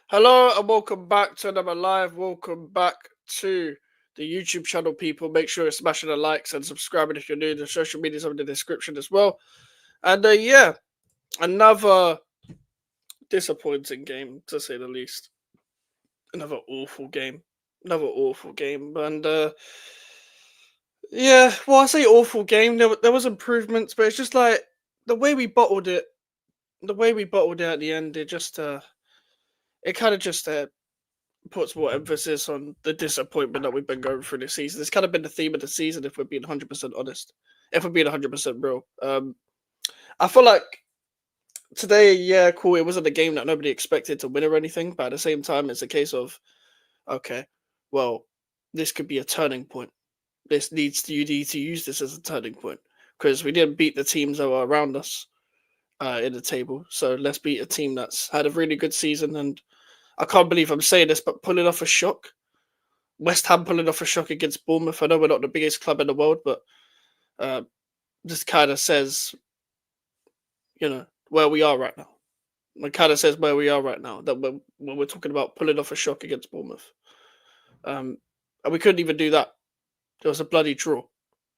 Hello and welcome back to another live. Welcome back to the YouTube channel, people. Make sure you're smashing the likes and subscribing if you're new. The social media's in the description as well. And another disappointing game to say the least. Another awful game. And I say awful game. There was improvements, but it's just like the way we bottled it. The way we bottled it at the end, it kind of just puts more emphasis on the disappointment that we've been going through this season. It's kind of been the theme of the season, if we're being 100% honest. If we're being 100% real. I feel like today, yeah, cool, it wasn't a game that nobody expected to win or anything, but at the same time, it's a case of, okay, well, this could be a turning point. You need to use this as a turning point. Because we didn't beat the teams that were around us in the table. So let's beat a team that's had a really good season, and I can't believe I'm saying this, but pulling off a shock. West Ham pulling off a shock against Bournemouth. I know we're not the biggest club in the world, but this kind of says, where we are right now. It kind of says where we are right now, that when we're talking about pulling off a shock against Bournemouth. And we couldn't even do that. It was a bloody draw.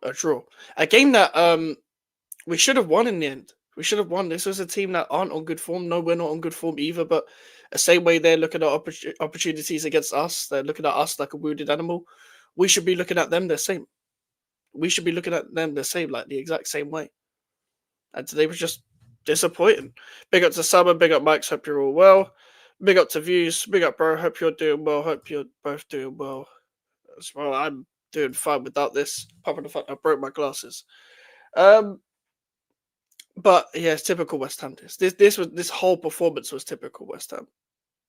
A draw. A game that we should have won in the end. We should have won. This was a team that aren't on good form. No, we're not on good form either, but the same way they're looking at opportunities against us, they're looking at us like a wounded animal. We should be looking at them the same. We should be looking at them the same, like the exact same way. And today was just disappointing. Big up to Summer, big up Mike's, hope you're all well. Big up to Views, big up bro, hope you're doing well, hope you're both doing well as well. I'm doing fine without this, apart from the fact I broke my glasses. But yeah, it's typical West Ham. This whole performance was typical West Ham.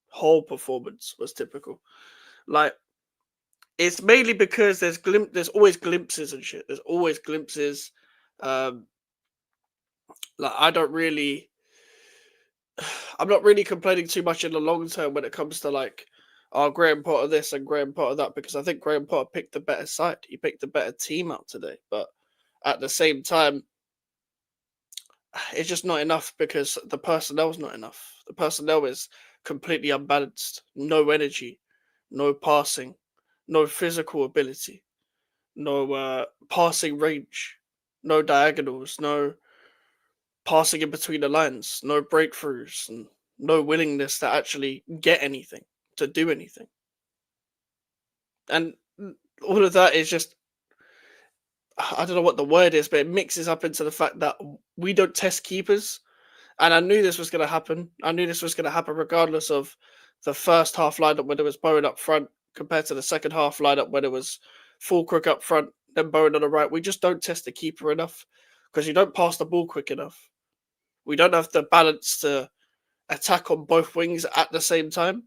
Whole performance was typical. Like, it's mainly because there's always glimpses and shit. There's always glimpses. Like, I'm not really complaining too much in the long term when it comes to like, Graham Potter this and Graham Potter that, because I think Graham Potter picked the better side. He picked the better team out today. But at the same time, it's just not enough because the personnel's not enough. The personnel is completely unbalanced. No energy, no passing, no physical ability, no passing range, no diagonals, no passing in between the lines, no breakthroughs, and no willingness to actually get anything, to do anything. And all of that is just, I don't know what the word is, but it mixes up into the fact that we don't test keepers. And I knew this was going to happen. I knew this was going to happen regardless of the first half lineup when it was Bowen up front compared to the second half lineup when it was Fulcrook up front, then Bowen on the right. We just don't test the keeper enough because you don't pass the ball quick enough. We don't have the balance to attack on both wings at the same time,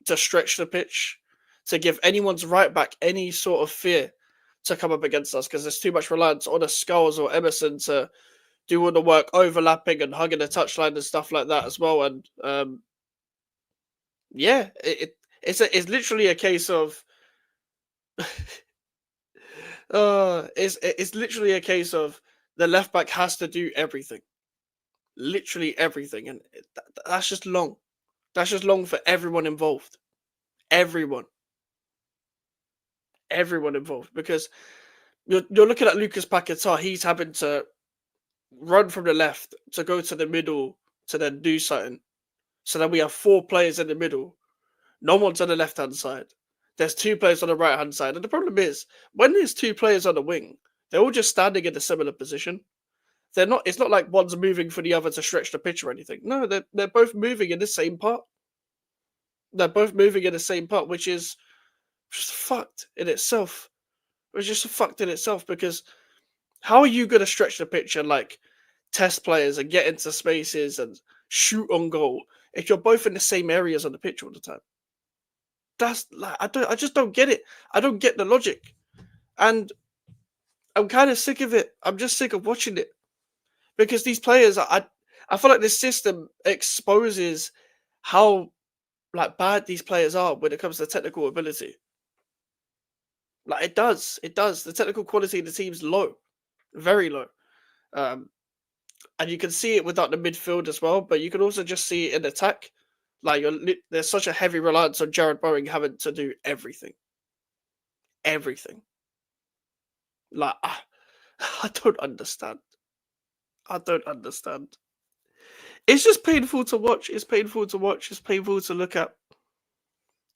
to stretch the pitch, to give anyone's right back any sort of fear to come up against us, because there's too much reliance on a Skulls or Emerson to do all the work overlapping and hugging the touchline and stuff like that as well. And it's literally a case of it's literally a case of the left back has to do everything, literally everything, and that's just long. That's just long for everyone involved. Everyone involved, because you're looking at Lucas Paquetá. He's having to run from the left to go to the middle to then do something. So then we have 4 players in the middle. No one's on the left-hand side. There's 2 players on the right-hand side. And the problem is, when there's 2 players on the wing, they're all just standing in a similar position. It's not like one's moving for the other to stretch the pitch or anything. No, they're both moving in the same part. They're both moving in the same part, which is just fucked in itself. It's just fucked in itself, because how are you going to stretch the pitch and like test players and get into spaces and shoot on goal if you're both in the same areas on the pitch all the time? That's like, I just don't get it. I don't get the logic. And I'm kind of sick of it. I'm just sick of watching it, because these players, I feel like this system exposes how like bad these players are when it comes to technical ability. Like, it does. The technical quality of the team's low, very low. and you can see it without the midfield as well, but you can also just see it in attack. Like there's such a heavy reliance on Jared Bowen having to do everything, everything. Like I don't understand. I don't understand. It's just painful to watch. It's painful to watch. It's painful to look at.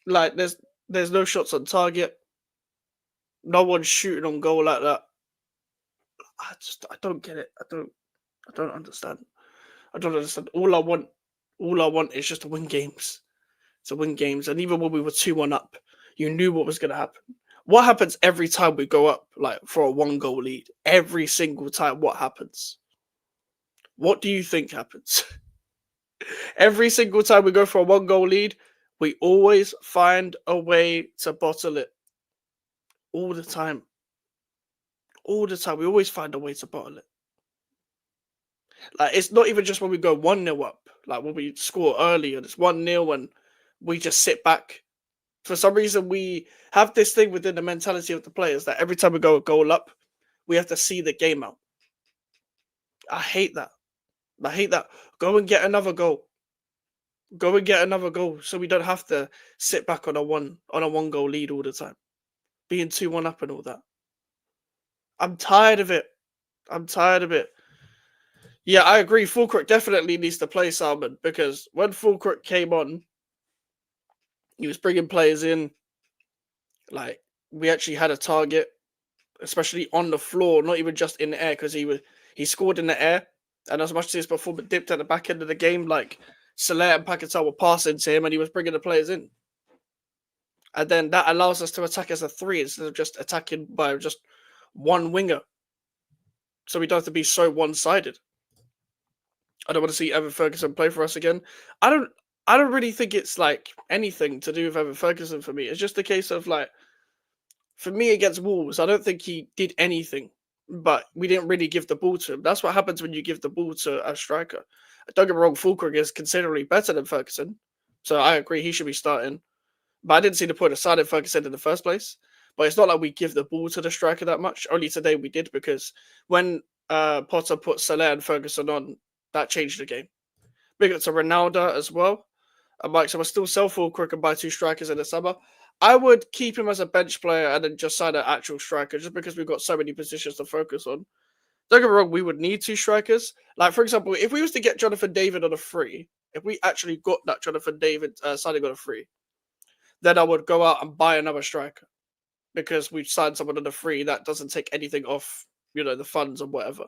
Like there's no shots on target. No one's shooting on goal like that. I don't get it. I don't understand. I don't understand. All I want is just to win games. To win games. And even when we were 2-1 up, you knew what was gonna happen. What happens every time we go up, like for a 1 goal lead? Every single time, what happens? What do you think happens? Every single time we go for a 1 goal lead, we always find a way to bottle it. All the time. All the time. We always find a way to bottle it. Like it's not even just when we go 1-0 up, like when we score early and it's 1-0 and we just sit back. For some reason we have this thing within the mentality of the players that every time we go a goal up, we have to see the game out. I hate that. I hate that. Go and get another goal. Go and get another goal so we don't have to sit back on a 1 goal lead all the time. Being 2-1 up and all that. I'm tired of it. I'm tired of it. Yeah, I agree. Fulcrook definitely needs to play Salmon because when Fulcrook came on, he was bringing players in. Like we actually had a target, especially on the floor, not even just in the air, because he scored in the air, and as much as his performance dipped at the back end of the game, like Soler and Paquetá were passing to him, and he was bringing the players in, and then that allows us to attack as a 3 instead of just attacking by just one winger, so we don't have to be so one-sided. I don't want to see Evan Ferguson play for us again. I don't really think it's like anything to do with Evan Ferguson for me. It's just a case of like, for me against Wolves, I don't think he did anything, but we didn't really give the ball to him. That's what happens when you give the ball to a striker. Don't get me wrong, Fulcrook is considerably better than Ferguson, so I agree he should be starting. But I didn't see the point of signing Ferguson in the first place. But it's not like we give the ball to the striker that much. Only today we did because when Potter put Soler and Ferguson on, that changed the game. Big up to Ronaldo as well. Mike, so I still sell Fulcrook and buy 2 strikers in the summer. I would keep him as a bench player and then just sign an actual striker just because we've got so many positions to focus on. Don't get me wrong, we would need 2 strikers. Like, for example, if we was to get Jonathan David on a free, if we actually got that Jonathan David signing on a free, then I would go out and buy another striker because we've signed someone on a free that doesn't take anything off, the funds or whatever.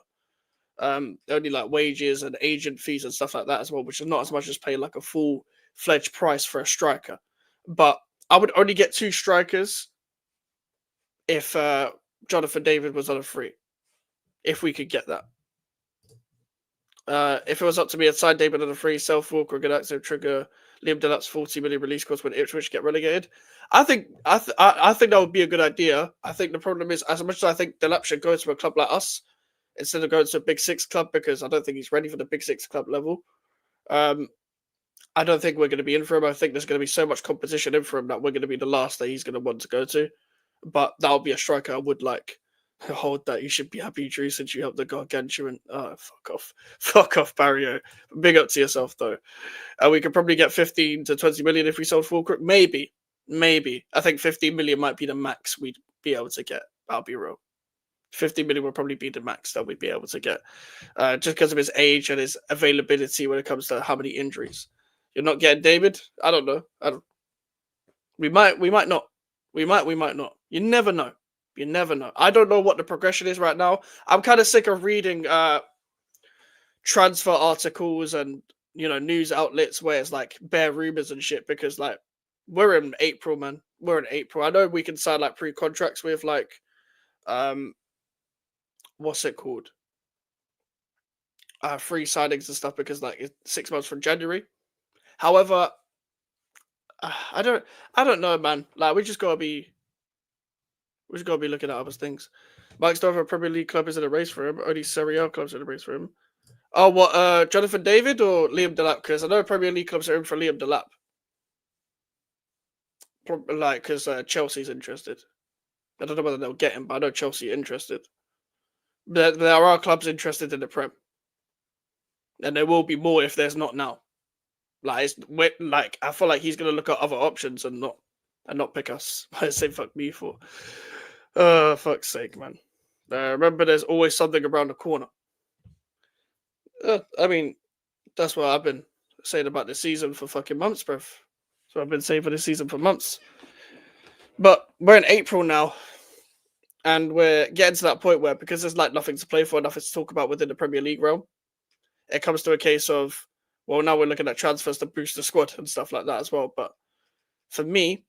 Only like wages and agent fees and stuff like that as well, which is not as much as pay like a full-fledged price for a striker. But I would only get 2 strikers if Jonathan David was on a free, if we could get that. If it was up to me, I'd sign David on a free, sell Fulcrook, good active trigger Liam Delap's 40 million release cost when Ipswich get relegated. I think that would be a good idea. I think the problem is, as much as I think Delap should go to a club like us instead of going to a Big Six club, because I don't think he's ready for the Big Six club level. I don't think we're going to be in for him. I think there's going to be so much competition in for him that we're going to be the last that he's going to want to go to. But that'll be a striker I would like. Hold that. You should be happy, Drew, since you helped the gargantuan. Oh, fuck off. Fuck off, Barrio. Big up to yourself, though. We could probably get 15 to 20 million if we sold Fulcrook. Maybe. I think 15 million might be the max we'd be able to get. I'll be real. 50 million would probably be the max that we'd be able to get. Just because of his age and his availability when it comes to how many injuries. You're not getting David? I don't know. We might not. We might not. You never know. You never know. I don't know what the progression is right now. I'm kind of sick of reading transfer articles and news outlets where it's like bare rumors and shit, because like we're in April, man. We're in April. I know we can sign like pre-contracts with like what's it called? Free signings and stuff because like it's 6 months from January. However, I don't know, man. Like we just gotta be looking at other things. Mike's not a Premier League club is in a race for him. Only Serie A clubs in a race for him. Oh, what? Jonathan David or Liam Delap? Because I know Premier League clubs are in for Liam Delap. Like, because Chelsea's interested. I don't know whether they'll get him, but I know Chelsea are interested. There are clubs interested in the Prem. and there will be more if there's not now. Like, I feel like he's gonna look at other options and not pick us. I say fuck me for. Fuck's sake, man. Remember, there's always something around the corner. I mean, that's what I've been saying about this season for fucking months, bruv. So I've been saying for this season for months. But we're in April now, and we're getting to that point where, because there's like nothing to play for, nothing to talk about within the Premier League realm, it comes to a case of, well, now we're looking at transfers to boost the squad and stuff like that as well. But for me,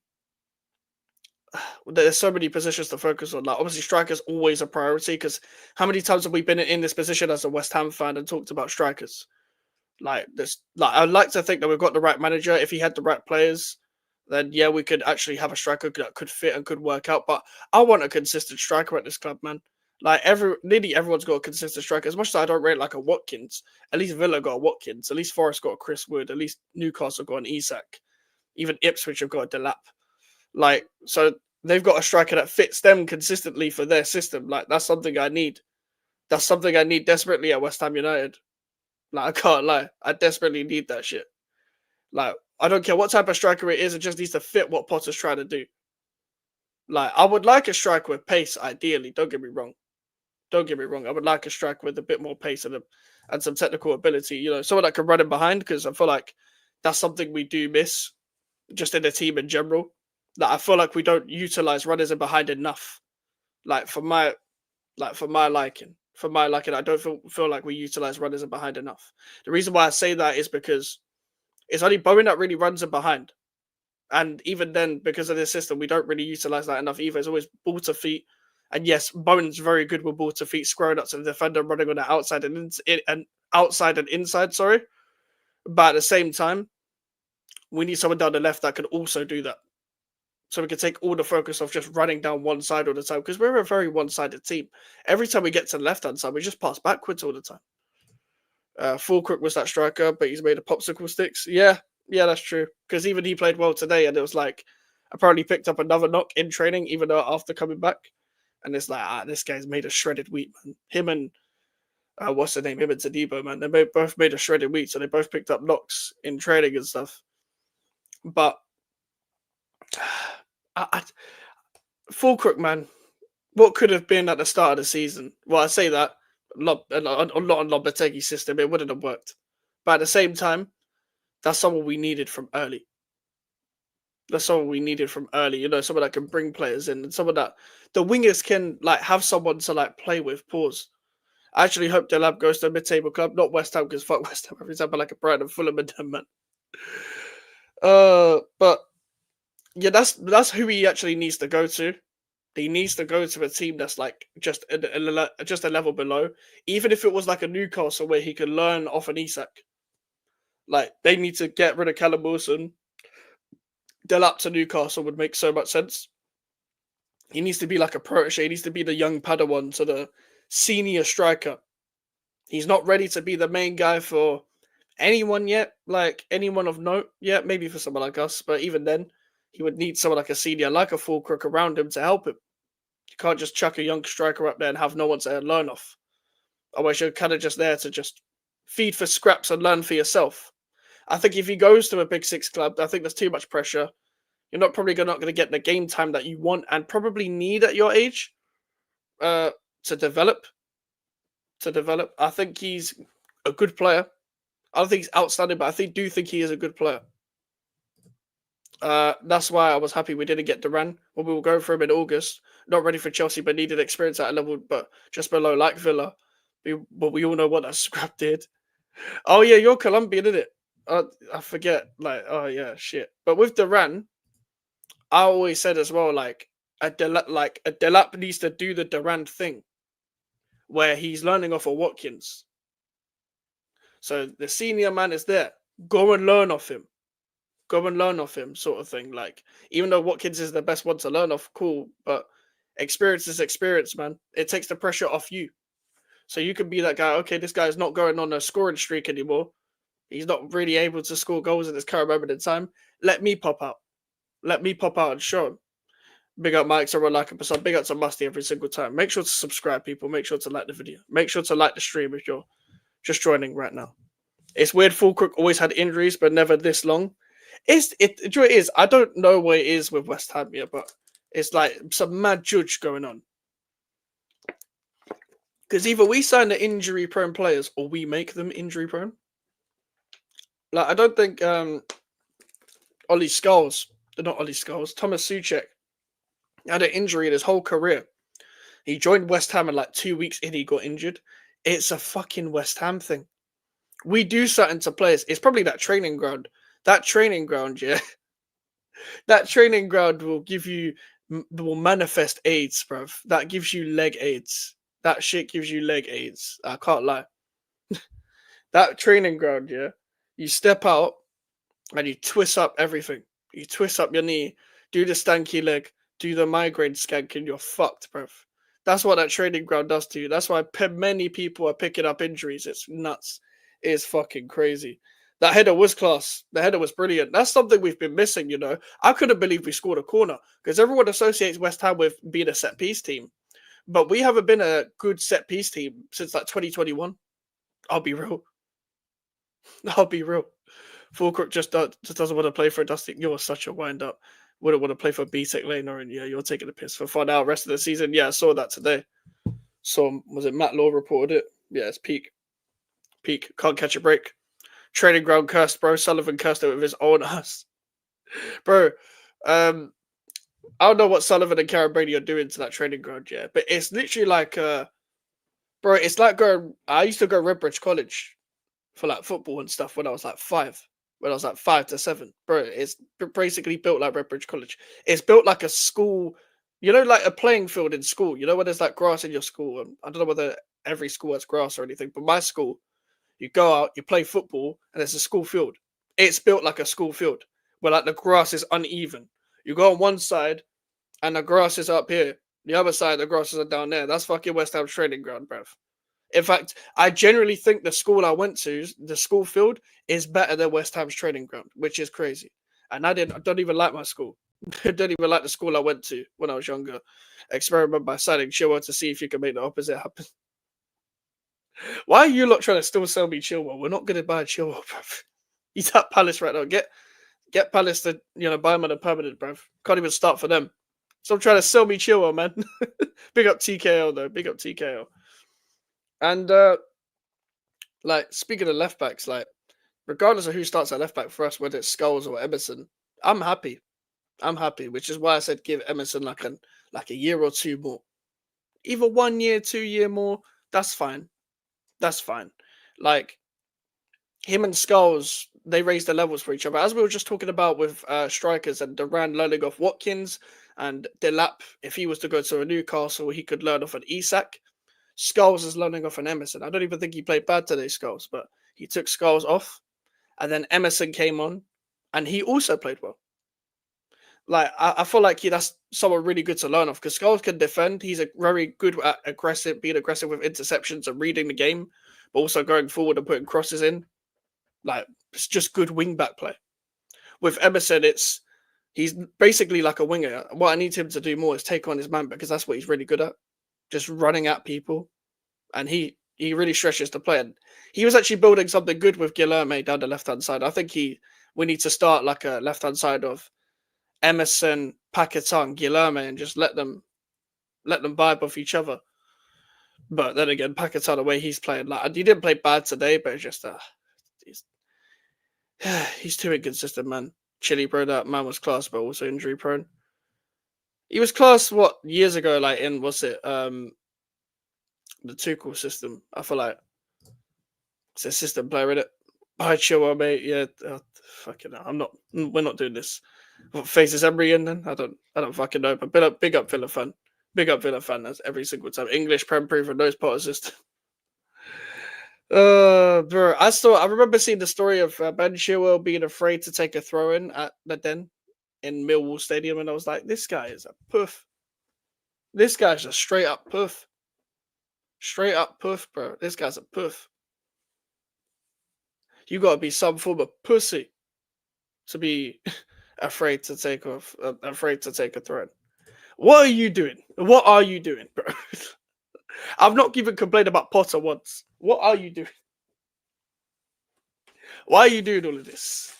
there's so many positions to focus on. Like, obviously, striker's always a priority, because how many times have we been in this position as a West Ham fan and talked about strikers? Like this, like, I'd like to think that we've got the right manager. If he had the right players, then yeah, we could actually have a striker that could fit and could work out. But I want a consistent striker at this club, man. Like, nearly everyone's got a consistent striker. As much as I don't rate like a Watkins, at least Villa got a Watkins. At least Forest got a Chris Wood. At least Newcastle got an Isak. Even Ipswich have got a Delap. Like, so they've got a striker that fits them consistently for their system. Like, that's something I need. That's something I need desperately at West Ham United. Like, I can't lie. I desperately need that shit. Like, I don't care what type of striker it is. It just needs to fit what Potter's trying to do. Like, I would like a striker with pace, ideally. Don't get me wrong. Don't get me wrong. I would like a striker with a bit more pace and some technical ability. You know, someone that can run in behind, because I feel like that's something we do miss just in the team in general. Like, I feel like we don't utilize runners in behind enough. Like, for my liking. I don't feel like we utilize runners in behind enough. The reason why I say that is because it's only Bowen that really runs in behind. And even then, because of this system, we don't really utilize that enough either. It's always ball to feet. And yes, Bowen's very good with ball to feet, squaring up to the defender, running on the outside and inside, sorry. But at the same time, we need someone down the left that can also do that. So we can take all the focus off just running down one side all the time, because we're a very one-sided team. Every time we get to the left-hand side, we just pass backwards all the time. Fulcrook was that striker, but he's made of popsicle sticks. Yeah, that's true. Because even he played well today, and it was like, apparently picked up another knock in training, even though after coming back. And it's like, this guy's made a shredded wheat, man. Him and, what's the name? Him and Tadibo, man. They both made a shredded wheat, so they both picked up knocks in training and stuff. But Fulcrook, man, what could have been at the start of the season? Well, I say that not on Lopetegui's system, it wouldn't have worked. But at the same time, that's someone we needed from early. You know, someone that can bring players in, and someone that the wingers can like have someone to like play with. Pause. I actually hope Delap goes to a mid-table club, not West Ham, because fuck West Ham every time, but like a Brighton and Fulham and them, man. But yeah, that's who he actually needs to go to. He needs to go to a team that's like just a level below. Even if it was like a Newcastle where he could learn off an Isak. Like, they need to get rid of Callum Wilson. Delap to Newcastle would make so much sense. He needs to be like a protege. He needs to be the young Padawan to the senior striker. He's not ready to be the main guy for anyone yet, like anyone of note yet. Maybe for someone like us, but even then, he would need someone like a senior, like a Fulcrook around him to help him. You can't just chuck a young striker up there and have no one to learn off. Otherwise, you're kind of just there to just feed for scraps and learn for yourself. I think if he goes to a Big Six club, I think there's too much pressure. You're not going to get the game time that you want and probably need at your age to develop. I think he's a good player. I don't think he's outstanding, but I do think he is a good player. That's why I was happy we didn't get Duran when we were going for him in August. Not ready for Chelsea, but needed experience at a level, but just below, like Villa. But we all know what that scrap did. Oh yeah, you're Colombian, isn't it? I forget. Like, oh yeah, shit. But with Duran, I always said as well, like a Delap needs to do the Duran thing, where he's learning off of Watkins. So the senior man is there. Go and learn off him. Sort of thing. Like, even though Watkins is the best one to learn off, cool. But experience is experience, man. It takes the pressure off you. So you can be that guy, okay, this guy's not going on a scoring streak anymore. He's not really able to score goals at this current moment in time. Let me pop out. And show him. Big up Mike, so like a big up to Musty every single time. Make sure to subscribe, people. Make sure to like the video. Make sure to like the stream if you're just joining right now. It's weird. Fulkrug always had injuries, but never this long. Do you know what it is? I don't know what it is with West Ham yet, but it's like some mad judge going on. Because either we sign the injury-prone players or we make them injury-prone. Like I don't think Ollie Scholes, not Ollie Scholes, Thomas Suchek had an injury in his whole career. He joined West Ham and like 2 weeks in he got injured. It's a fucking West Ham thing. We do something to players. It's probably that training ground. That training ground, yeah. That training ground will give you will manifest AIDS, bruv. That gives you leg AIDS. That shit gives you leg AIDS. I can't lie. That training ground, yeah. You step out and you twist up everything. You twist up your knee, do the stanky leg, do the migraine skank, and you're fucked, bruv. That's what that training ground does to you. That's why many people are picking up injuries. It's nuts. It's fucking crazy. That header was class. The header was brilliant. That's something we've been missing, you know. I couldn't believe we scored a corner because everyone associates West Ham with being a set piece team. But we haven't been a good set piece team since like 2021. I'll be real. I'll be real. Fulkirk just doesn't want to play for Dusty. You're such a wind up. Wouldn't want to play for BTEC Lane, and yeah, you're taking a piss for fun out rest of the season. Yeah, I saw that today. So was it Matt Law reported it? Yeah, it's peak. Peak. Can't catch a break. Training ground cursed, bro. Sullivan cursed it with his own ass. Bro, I don't know what Sullivan and Karen Brady are doing to that training ground, yeah. But it's literally like bro, it's like going I used to go Redbridge College for like football and stuff when I was like 5. When I was like 5 to 7. Bro, it's basically built like Redbridge College. It's built like a school, you know, like a playing field in school. You know when there's like grass in your school. I don't know whether every school has grass or anything, but my school, you go out, you play football, and it's a school field. It's built like a school field where like the grass is uneven. You go on one side and the grass is up here. The other side, the grass is down there. That's fucking West Ham training ground, bruv. In fact, I generally think the school I went to, the school field, is better than West Ham's training ground, which is crazy. And I don't even like my school. I don't even like the school I went to when I was younger. Experiment by signing Chilwell to see if you can make the opposite happen. Why are you lot trying to still sell me Chilwell? We're not going to buy Chilwell, bruv. He's at Palace right now. Get Palace to buy him on a permanent, bruv. Can't even start for them. Stop trying to sell me Chilwell, man. Big up TKO though. Big up TKO. And like speaking of left backs, like regardless of who starts at left back for us, whether it's Scholes or Emerson, I'm happy. I'm happy, which is why I said give Emerson like a year or two more. Either 1 year, 2 year more, that's fine. That's fine. Like him and Scholes, they raise the levels for each other. As we were just talking about with strikers and Duran learning off Watkins and Delap, if he was to go to a Newcastle, he could learn off an Isak. Scholes is learning off an Emerson. I don't even think he played bad today, Scholes, but he took Scholes off, and then Emerson came on, and he also played well. Like I feel like that's someone really good to learn off because Scholes can defend. He's a very good at being aggressive with interceptions and reading the game, but also going forward and putting crosses in. Like it's just good wing back play. With Emerson, he's basically like a winger. What I need him to do more is take on his man because that's what he's really good at. Just running at people, and he really stretches the play. And he was actually building something good with Guilherme down the left hand side. I think we need to start like a left hand side of Emerson, Paquetá, Guilherme, and just let them vibe off each other. But then again, Paquetá, the way he's playing, like he didn't play bad today, but it's just he's too inconsistent, man. Chile, bro, that man was class, but also injury prone. He was class years ago, like in what's it, the Tuchel system. I feel like it's a system player in it. Hi, Chilwell, mate. Yeah, fucking hell. We're not doing this. What phase is Emery in then? I don't fucking know. But big up Villa fan. Big up Villa fan. That's every single time. English Prem proven nose pot assist. Bro, I remember seeing the story of Ben Chilwell being afraid to take a throw in at the Den in Millwall Stadium, and I was like, this guy is a puff. This guy's a straight up puff. Straight up puff, bro. This guy's a puff. You gotta be some form of pussy to be afraid to take a throw. What are you doing? What are you doing, bro? I've not even complained about Potter once. What are you doing? Why are you doing all of this?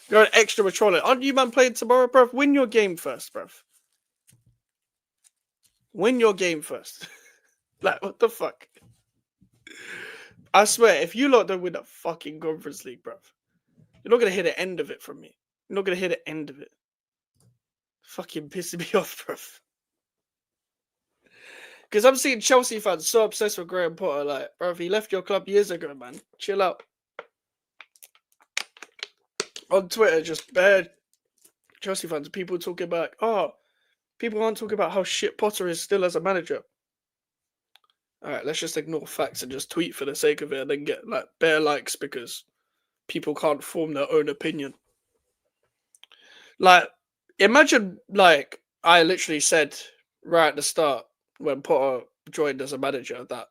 You're an extra with trolling. Aren't you man playing tomorrow, bruv? Win your game first, bruv. Win your game first. Like, what the fuck? I swear, if you lot don't win the fucking Conference League, bruv, you're not gonna hear the end of it from me. You're not gonna hear the end of it. Fucking pissing me off, bruv. Because I'm seeing Chelsea fans so obsessed with Graham Potter. Like, bruv, he left your club years ago, man. Chill out. On Twitter, just bad Chelsea fans, people talking about, people aren't talking about how shit Potter is still as a manager. Alright, let's just ignore facts and just tweet for the sake of it and then get like bare likes because people can't form their own opinion. Like, imagine like I literally said right at the start when Potter joined as a manager that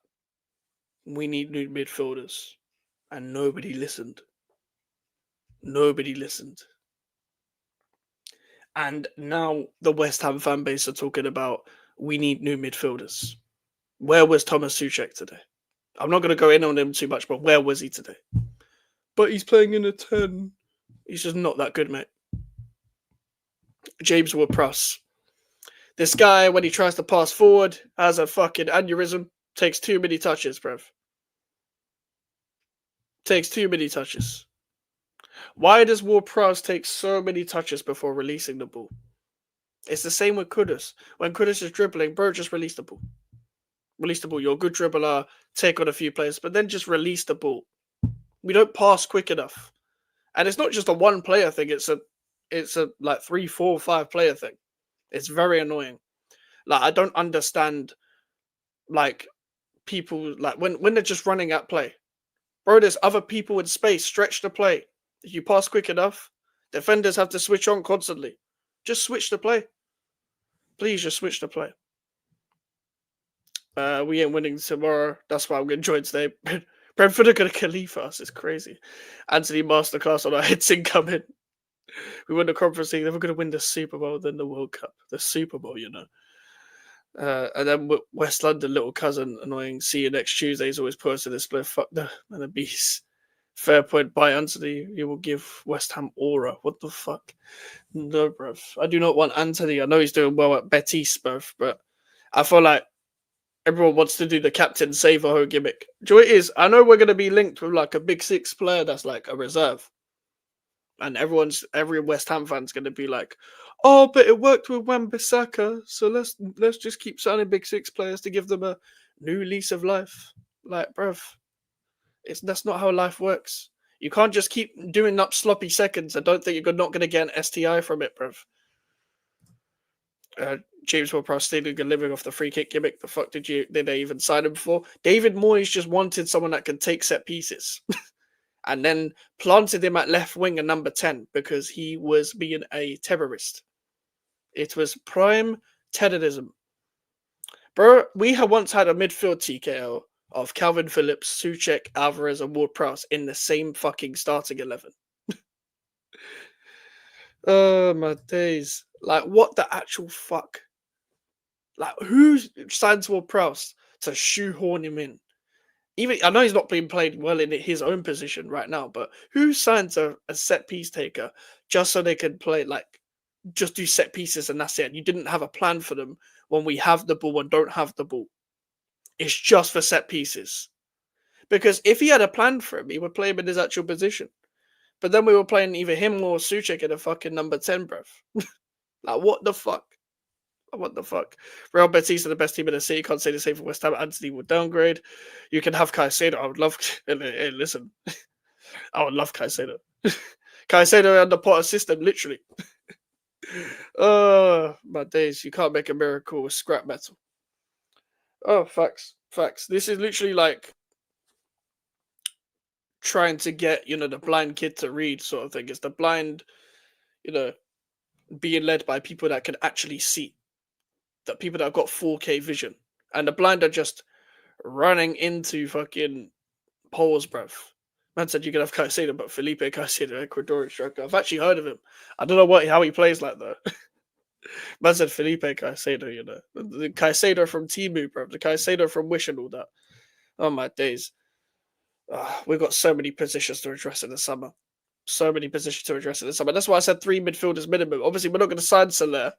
we need new midfielders and nobody listened. Nobody listened. And now the West Ham fan base are talking about we need new midfielders. Where was Thomas Souček today? I'm not going to go in on him too much, but where was he today? But he's playing in a 10. He's just not that good, mate. James Ward-Prowse. This guy, when he tries to pass forward, has a fucking aneurysm. Takes too many touches, bruv. Takes too many touches. Why does Ward-Prowse take so many touches before releasing the ball? It's the same with Kudus. When Kudus is dribbling, bro, just release the ball. Release the ball. You're a good dribbler. Take on a few players, but then just release the ball. We don't pass quick enough, and it's not just a one player thing. It's a like 3, 4, 5 player thing. It's very annoying. Like I don't understand. Like people like when they're just running at play, bro. There's other people in space. Stretch the play. If you pass quick enough, defenders have to switch on constantly. Just switch the play. Please, just switch the play. We ain't winning tomorrow. That's why I'm going to join today. Brentford are going to Khalifa us. It's crazy. Anthony Masterclass on our heads incoming. We win the Conference League. Then we're going to win the Super Bowl, then the World Cup. The Super Bowl, you know. And then West London, little cousin, annoying. See you next Tuesday. He's always posted this play. Fuck the and the beast. Fair point by Anthony. He will give West Ham aura. What the fuck? No, bruv. I do not want Anthony. I know he's doing well at Betis, bruv, but I feel like everyone wants to do the captain save-a-ho gimmick. Do you know what it is? I know we're going to be linked with like a big six player that's like a reserve. And every West Ham fan's going to be like, oh, but it worked with Wan-Bissaka, so let's just keep signing big six players to give them a new lease of life. Like, bruv, that's not how life works. You can't just keep doing up sloppy seconds. I don't think you're not going to get an STI from it, bruv. James Ward-Prowse stealing and living off the free kick gimmick. The fuck did they even sign him for? David Moyes just wanted someone that can take set pieces. And then planted him at left wing and number 10 because he was being a terrorist. It was prime terrorism. Bro, we have once had a midfield TKO of Calvin Phillips, Souček, Alvarez, and Ward-Prowse in the same fucking starting 11. Oh, my days. Like, what the actual fuck? Like, who signs Ward-Prowse to shoehorn him in? Even I know he's not being played well in his own position right now, but who signs a set piece taker just so they can play like just do set pieces and that's it? You didn't have a plan for them when we have the ball and don't have the ball. It's just for set pieces. Because if he had a plan for him, he would play him in his actual position. But then we were playing either him or Souček in a fucking number 10, bruv. Like, what the fuck? What the fuck? Real Betis are the best team in the city. Can't say the same for West Ham. Anthony will downgrade. You can have Caicedo. I would love. Hey, listen, I would love Caicedo. Caicedo under Potter system, literally. Oh my days! You can't make a miracle with scrap metal. Oh, facts. This is literally like trying to get the blind kid to read, sort of thing. It's the blind, being led by people that can actually see. That people that have got 4K vision, and the blind are just running into fucking poles, bruv. Man said you can have Caicedo, but Felipe Caicedo, Ecuadorian striker. I've actually heard of him. I don't know how he plays like that. Man said Felipe Caicedo, the Caicedo from Timu, bruv. The Caicedo from Wish and all that. Oh my days. We've got so many positions to address in the summer. So many positions to address in the summer. That's why I said 3 midfielders minimum. Obviously, we're not going to sign Soler,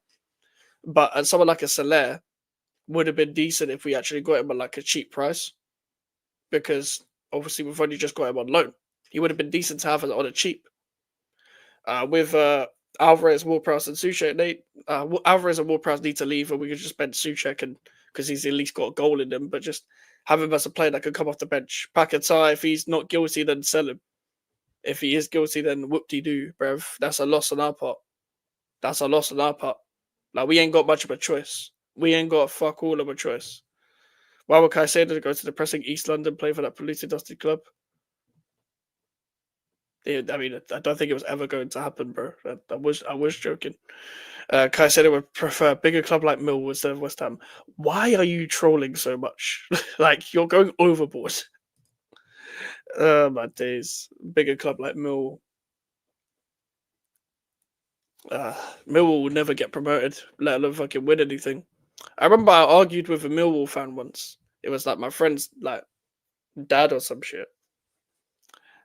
but someone like a Soler would have been decent if we actually got him at like a cheap price, because obviously we've only just got him on loan. He would have been decent to have on a cheap. With Alvarez, Ward-Prowse, and Soucek, Alvarez and Ward-Prowse need to leave, and we could just bench Soucek, and because he's at least got a goal in him. But just have him as a player that could come off the bench. Paquetá, if he's not guilty, then sell him. If he is guilty, then whoop-de-doo, bruv. That's a loss on our part. That's a loss on our part. Like, we ain't got much of a choice. We ain't got fuck all of a choice. Why would Caicedo go to the pressing East London, play for that polluted, dusty club? I mean, I don't think it was ever going to happen, bro. I was joking. Caicedo would prefer a bigger club like Millwall instead of West Ham. Why are you trolling so much? Like, you're going overboard. My days. Bigger club like Millwall. Millwall will never get promoted, let alone fucking win anything. I remember I argued with a Millwall fan once. It was like my friend's like dad or some shit,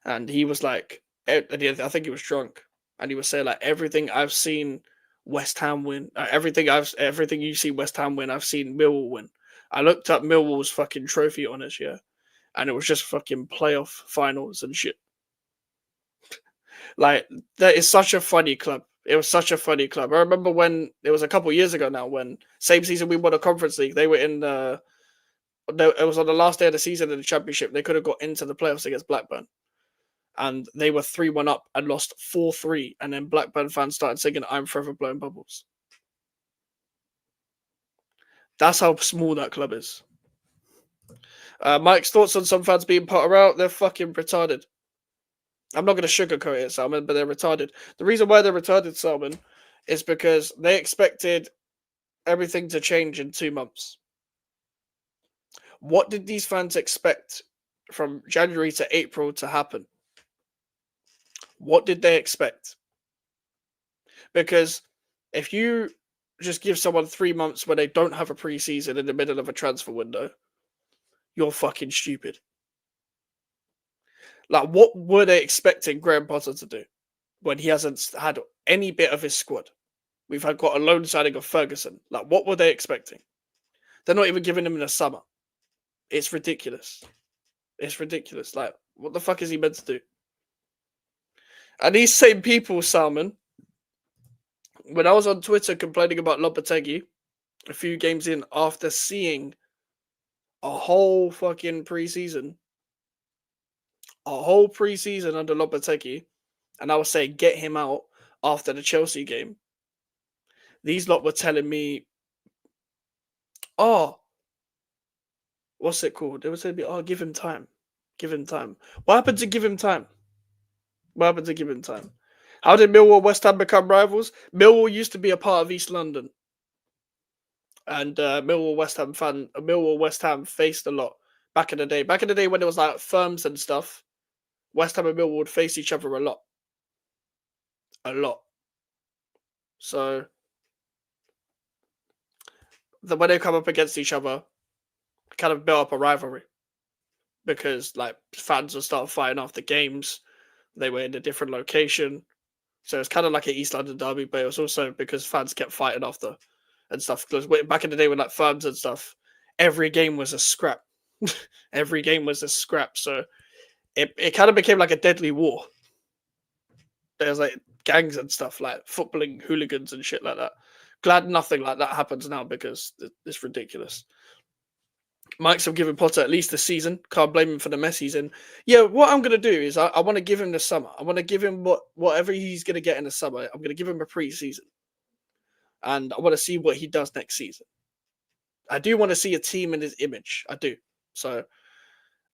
and he was like, I think he was drunk, and he was saying like everything I've seen West Ham win, everything you see West Ham win, I've seen Millwall win. I looked up Millwall's fucking trophy honours, yeah, and it was just fucking playoff finals and shit. Like, that is such a funny club. It was such a funny club. I remember when it was a couple of years ago now, when same season we won a Conference League, they were in the. It was on the last day of the season in the Championship. They could have got into the playoffs against Blackburn, and they were 3-1 up and lost 4-3. And then Blackburn fans started singing "I'm Forever Blowing Bubbles." That's how small that club is. Mike's thoughts on some fans being Potter out? They're fucking retarded. I'm not going to sugarcoat it, Salman, but they're retarded. The reason why they're retarded, Salman, is because they expected everything to change in 2 months. What did these fans expect from January to April to happen? What did they expect? Because if you just give someone 3 months when they don't have a preseason in the middle of a transfer window, you're fucking stupid. Like, what were they expecting Graham Potter to do when he hasn't had any bit of his squad? We've got a loan signing of Ferguson. Like, what were they expecting? They're not even giving him in the summer. It's ridiculous. It's ridiculous. Like, what the fuck is he meant to do? And these same people, Salman, when I was on Twitter complaining about Lopetegui a few games in after seeing a whole fucking preseason, under Lopetegui, and I was saying get him out after the Chelsea game, these lot were telling me, oh, what's it called? They were telling me, oh, give him time. Give him time. What happened to give him time? What happened to give him time? How did Millwall and West Ham become rivals? Millwall used to be a part of East London. And Millwall West Ham faced a lot back in the day. Back in the day when it was like firms and stuff, West Ham and Millwall would face each other a lot. A lot. So when they come up against each other, kind of built up a rivalry. Because like fans would start fighting after games. They were in a different location. So it's kind of like an East London derby, but it was also because fans kept fighting after and stuff. Because back in the day with like firms and stuff, every game was a scrap. Every game was a scrap. So it kind of became like a deadly war. There's like gangs and stuff, like footballing hooligans and shit like that. Glad nothing like that happens now because it's ridiculous. Mike's have given Potter at least a season. Can't blame him for the mess he's in. Yeah, what I'm going to do is I want to give him the summer. I want to give him whatever he's going to get in the summer. I'm going to give him a pre-season. And I want to see what he does next season. I do want to see a team in his image. I do. So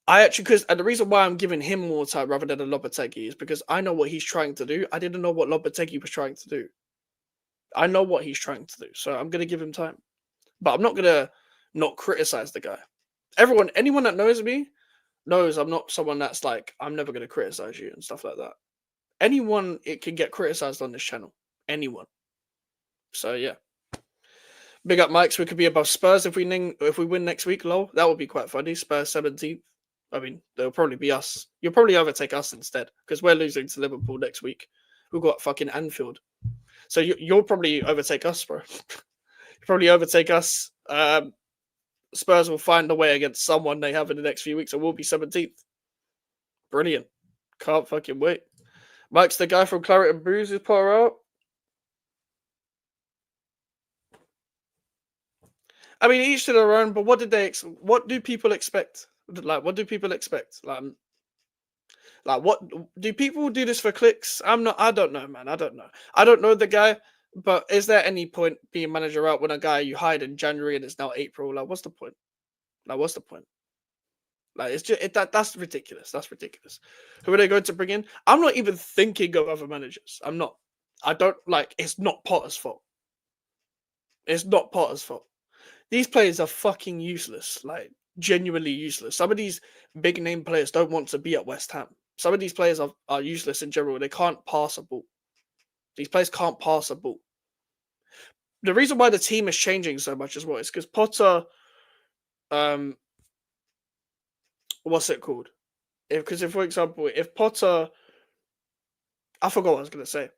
I actually, and the reason why I'm giving him more time rather than a Lopetegui is because I know what he's trying to do. I didn't know what Lopetegui was trying to do. I know what he's trying to do. So I'm going to give him time. But I'm not going to not criticize the guy. Anyone that knows me knows I'm not someone that's like, I'm never going to criticize you and stuff like that. Anyone, it can get criticized on this channel. Anyone. So yeah. Big up, Mikes. We could be above Spurs if we win next week, lol. That would be quite funny. Spurs 17th. I mean, they'll probably be us. You'll probably overtake us instead because we're losing to Liverpool next week. We've got fucking Anfield. So you'll probably overtake us, bro. You'll probably overtake us. Spurs will find a way against someone they have in the next few weeks, and we'll be 17th. Brilliant. Can't fucking wait. Mike's the guy from Claret and Brews who's put her out. I mean, each to their own. But what did they? What do people expect? Like, what do people expect? Like, what do people do this for clicks? I'm not. I don't know, man. I don't know. I don't know the guy. But is there any point being manager out when a guy you hired in January and it's now April? Like, what's the point? Like, what's the point? Like, it's just that's ridiculous. That's ridiculous. Who are they going to bring in? I'm not even thinking of other managers. I'm not. I don't like. It's not Potter's fault. It's not Potter's fault. These players are fucking useless. Like, genuinely useless. Some of these big name players don't want to be at West Ham. Some of these players are useless in general. They can't pass a ball. These players can't pass a ball. The reason why the team is changing so much as well is because Potter, what's it called? Because if, for example, if Potter, I forgot what I was gonna say.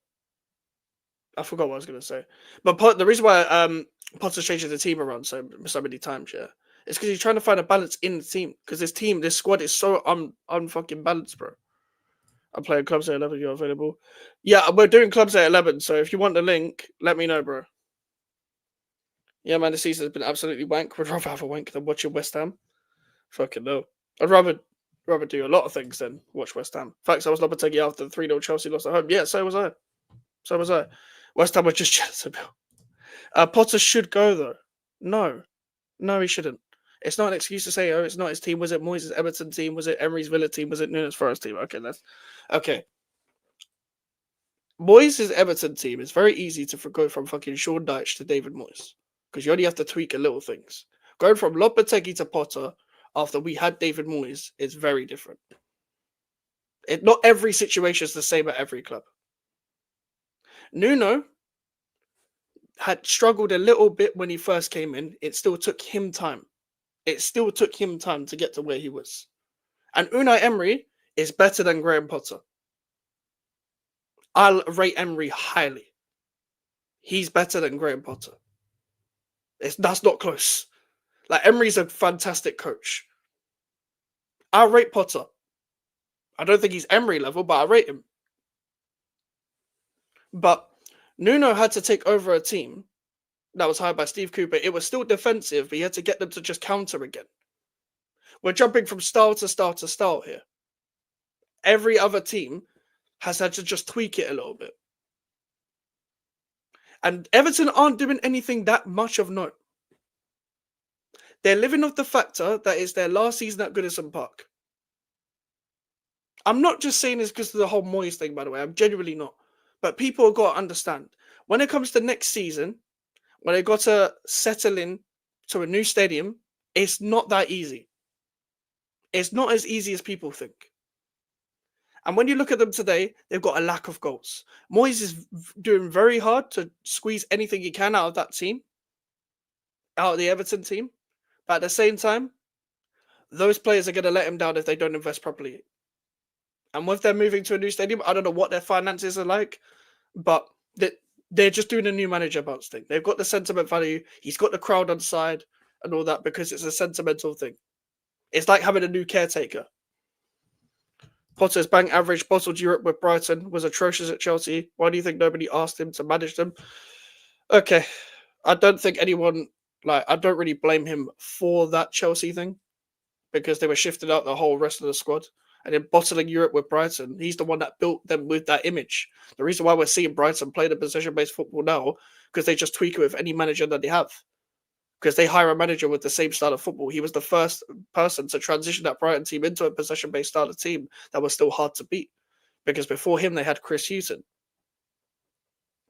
But the reason why Potter's changing the team around so many times, yeah, it's because he's trying to find a balance in the team. Because this squad is so unfucking balanced, bro. I'm playing clubs at 11. You're available. Yeah, we're doing clubs at 11. So if you want the link, let me know, bro. Yeah, man, the season has been absolutely wank. Would rather have a wank than watching West Ham. Fucking no. I'd rather do a lot of things than watch West Ham. In fact, I was Lopetegui after the 3-0 Chelsea loss at home. Yeah, so was I. West Ham were just jealous about. Potter should go though. No, he shouldn't. It's not an excuse to say, oh, it's not his team. Was it Moyes' Everton team? Was it Emery's Villa team? Was it Nunes Forest team? Okay. Moyes' Everton team is very easy to go from fucking Sean Dyche to David Moyes because you only have to tweak a little things. Going from Lopetegui to Potter after we had David Moyes is very different. Not every situation is the same at every club. Nuno had struggled a little bit when he first came in. It still took him time. To get to where he was. And Unai Emery is better than Graham Potter. I'll rate Emery highly. He's better than Graham Potter. That's not close. Like, Emery's a fantastic coach. I rate Potter. I don't think he's Emery level, but I rate him. But Nuno had to take over a team that was hired by Steve Cooper. It was still defensive, but he had to get them to just counter again. We're jumping from style to style to style here. Every other team has had to just tweak it a little bit. And Everton aren't doing anything that much of note. They're living off the factor that it's their last season at Goodison Park. I'm not just saying this because of the whole Moyes thing, by the way. I'm genuinely not. But people have got to understand. When it comes to next season, when they got to settle in to a new stadium, it's not that easy. It's not as easy as people think. And when you look at them today, they've got a lack of goals. Moyes is doing very hard to squeeze anything he can out of that team, out of the Everton team. But at the same time, those players are going to let him down if they don't invest properly. And with them moving to a new stadium, I don't know what their finances are like, but they're just doing a new manager bounce thing. They've got the sentiment value. He's got the crowd on side and all that because it's a sentimental thing. It's like having a new caretaker. Potter's bank average bottled Europe with Brighton was atrocious at Chelsea. Why do you think nobody asked him to manage them? Okay. I don't think anyone, I don't really blame him for that Chelsea thing because they were shifting out the whole rest of the squad. And then bottling Europe with Brighton, he's the one that built them with that image. The reason why we're seeing Brighton play the possession-based football now, because they just tweak it with any manager that they have. Because they hire a manager with the same style of football. He was the first person to transition that Brighton team into a possession-based style of team that was still hard to beat. Because before him, they had Chris Hughton.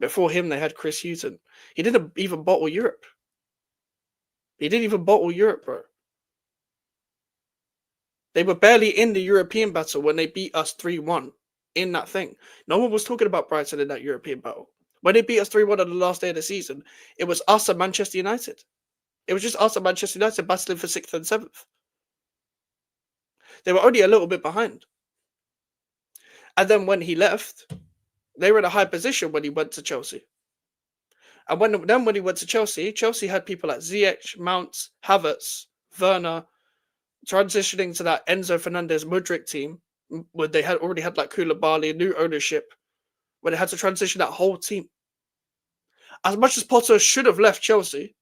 He didn't even bottle Europe. Bro. They were barely in the European battle when they beat us 3-1 in that thing. No one was talking about Brighton in that European battle. When they beat us 3-1 on the last day of the season, it was us and Manchester United. It was just us and Manchester United battling for 6th and 7th. They were only a little bit behind. And then when he left, they were in a high position when he went to Chelsea. And when he went to Chelsea, Chelsea had people like Ziyech, Mount, Havertz, Werner, transitioning to that Enzo Fernandez Mudryk team, where they had already had like Koulibaly, new ownership, where they had to transition that whole team. As much as Potter should have left Chelsea,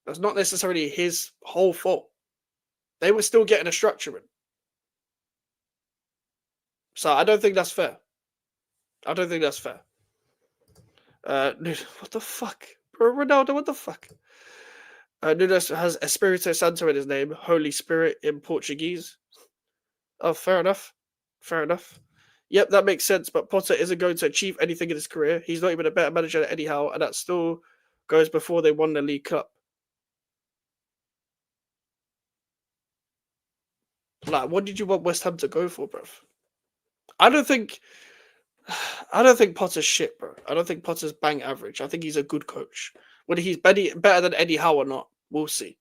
that's not necessarily his whole fault. They were still getting a structure in. So I don't think that's fair. I don't think that's fair. What the fuck? Bro, Ronaldo, what the fuck? Nunes has Espírito Santo in his name, Holy Spirit in Portuguese. Oh, fair enough. Fair enough. Yep, that makes sense. But Potter isn't going to achieve anything in his career. He's not even a better manager anyhow, and that still goes before they won the League Cup. Like, what did you want West Ham to go for, bruv? I don't think Potter's shit, bro. I don't think Potter's bang average. I think he's a good coach. Whether he's better than Eddie Howe or not, we'll see.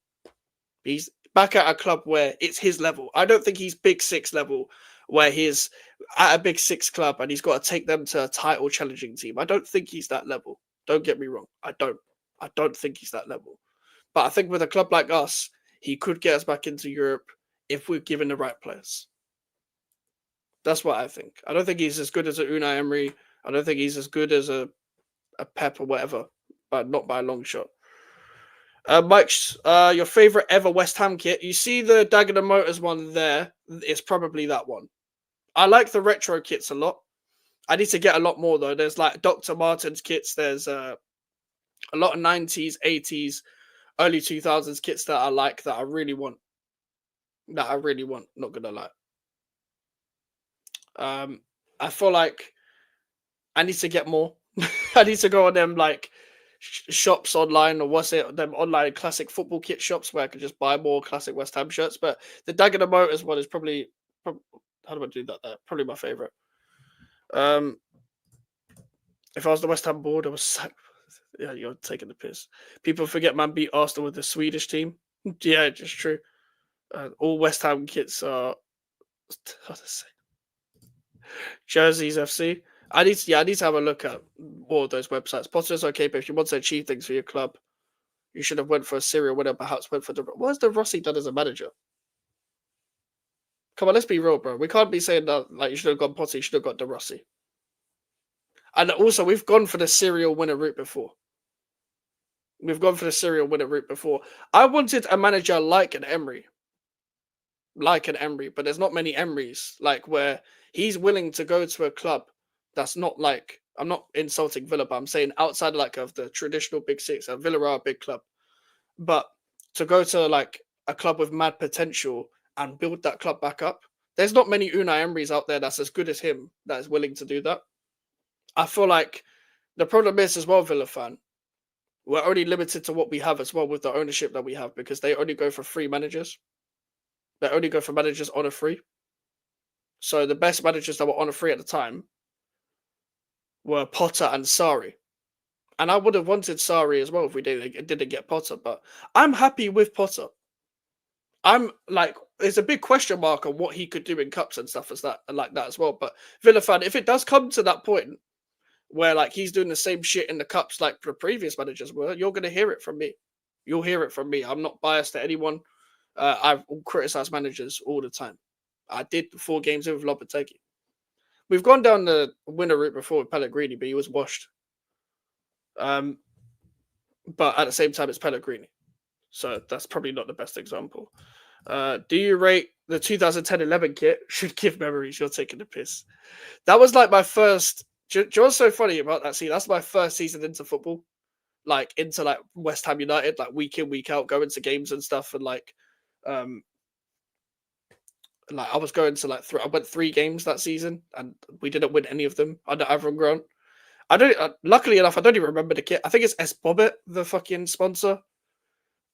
He's back at a club where it's his level. I don't think he's Big Six level, where he's at a Big Six club and he's got to take them to a title challenging team. I don't think he's that level. Don't get me wrong. I don't think he's that level. But I think with a club like us, he could get us back into Europe if we're given the right players. That's what I think. I don't think he's as good as a Unai Emery. I don't think he's as good as a Pep or whatever, but not by a long shot. Mike's, your favorite ever West Ham kit. You see the Dagenham Motors one there. It's probably that one. I like the retro kits a lot. I need to get a lot more though. There's like Dr. Martens kits. There's a lot of 90s, 80s, early 2000s kits that I like that I really want. Not gonna lie. I feel like I need to get more. I need to go on them like shops online, or what's it? Them online classic football kit shops where I can just buy more classic West Ham shirts. But the Dagenham Motors one is probably how do I do that? There, probably my favorite. If I was the West Ham board, I was yeah, you're taking the piss. People forget man beat Arsenal with the Swedish team. Yeah, it's true. All West Ham kits are how to say Jerseys FC. I need to have a look at more of those websites. Potter's okay, but if you want to achieve things for your club, you should have went for a serial winner. Perhaps went for the. What has De Rossi done as a manager? Come on, let's be real, bro. We can't be saying that like you should have gone Potter. You should have got De Rossi. And also, we've gone for the serial winner route before. I wanted a manager like an Emery, but there's not many Emerys like where he's willing to go to a club that's not like, I'm not insulting Villa, but I'm saying outside like of the traditional Big Six. And Villa are a big club, but to go to like a club with mad potential and build that club back up, there's not many Unai Emerys out there that's as good as him that is willing to do that. I feel like the problem is as well, Villa fan, we're only limited to what we have as well with the ownership that we have because they only go for free managers. They only go for managers on a free. So the best managers that were on a free at the time were Potter and Sarri. And I would have wanted Sarri as well if we didn't get Potter. But I'm happy with Potter. I'm like, there's a big question mark on what he could do in cups and stuff like that as well. But Villa fan, if it does come to that point where like he's doing the same shit in the cups like the previous managers were, you're gonna hear it from me. You'll hear it from me. I'm not biased to anyone. I've criticized managers all the time. I did 4 games with Lopetegui. We've gone down the winner route before with Pellegrini, but he was washed. But at the same time, it's Pellegrini. So that's probably not the best example. Do you rate the 2010-11 kit? Should give memories. You're taking the piss. That was like my first. Do you know what's so funny about that? See, that's my first season into football. Like into like West Ham United, like week in, week out, going to games and stuff, and like I was going to like I went 3 games that season, and we didn't win any of them under Avron Grant. I don't. Luckily enough, I don't even remember the kit. I think it's S Bobbit, the fucking sponsor.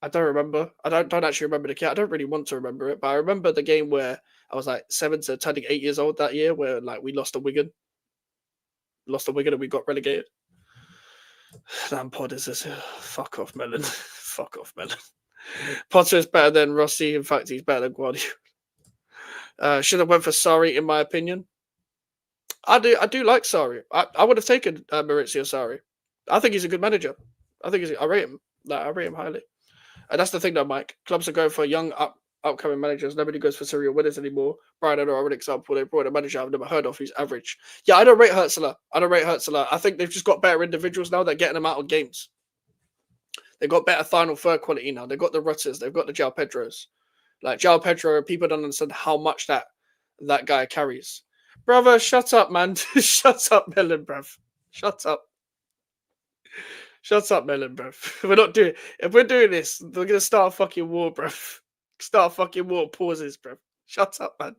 I don't remember. I don't actually remember the kit. I don't really want to remember it, but I remember the game where I was like 7 to turning 8 years old that year, where like we lost to Wigan, and we got relegated. Lampard is this. Fuck off, Melon. Fuck off, Melon. Potter is better than Rossi. In fact, he's better than Guardiola. Should have went for Sarri, in my opinion. I do like Sarri. I would have taken Maurizio Sarri. I think he's a good manager. I rate him. Like, I rate him highly. And that's the thing, though, Mike. Clubs are going for young, upcoming managers. Nobody goes for serial winners anymore. Brian, I know an example. They brought a manager I've never heard of who's average. Yeah, I don't rate Hertzler. I think they've just got better individuals now. They're getting them out of games. They've got better final third quality now. They've got the Rutters. They've got the João Pedros. Like, João Pedro, people don't understand how much that guy carries. Brother, shut up, man. Shut up, Melon, bruv. Shut up. Shut up, Melon, bruv. If we're doing this, we're gonna start a fucking war, bruv. Start a fucking war. Pauses, bruv. Shut up, man.